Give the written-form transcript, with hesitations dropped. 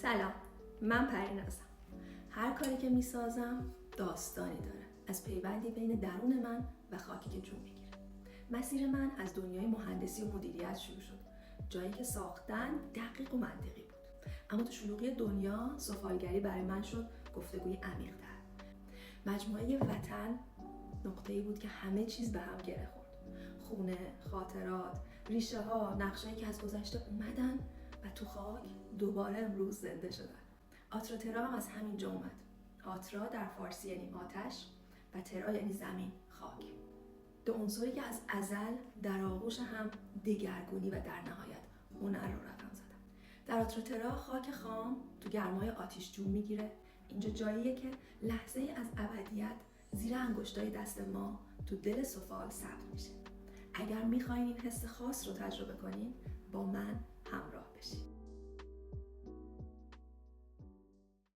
سلام، من پرینازم. هر کاری که میسازم داستانی داره، از پیوندی بین درون من و خاکی که جون میگیره. مسیر من از دنیای مهندسی و مدیریت شروع شد، جایی که ساختن دقیق و منطقی بود. اما تو شلوغی دنیا سفالگری برای من شد گفتگوی عمیق‌تر. مجموعه وطن نقطه‌ای بود که همه چیز به هم گره خورد. خونه، خاطرات، ریشه ها، نقشه‌ای که از گذشته اومدن و تو خاک دوباره امروز زنده شدن. آترا هم از همین جا اومد. آترا در فارسی یعنی آتش و ترا یعنی زمین، خاک. دو عنصری که از ازل در آغوش هم دگرگونی و در نهایت هنر رو رقم زدن. در آترا خاک خام تو گرمای آتش جون میگیره. اینجا جاییه که لحظه از ابدیت زیر انگشتای دست ما تو دل سفال ثبت میشه. اگر میخواین این حس خاص رو تجربه کنین، با من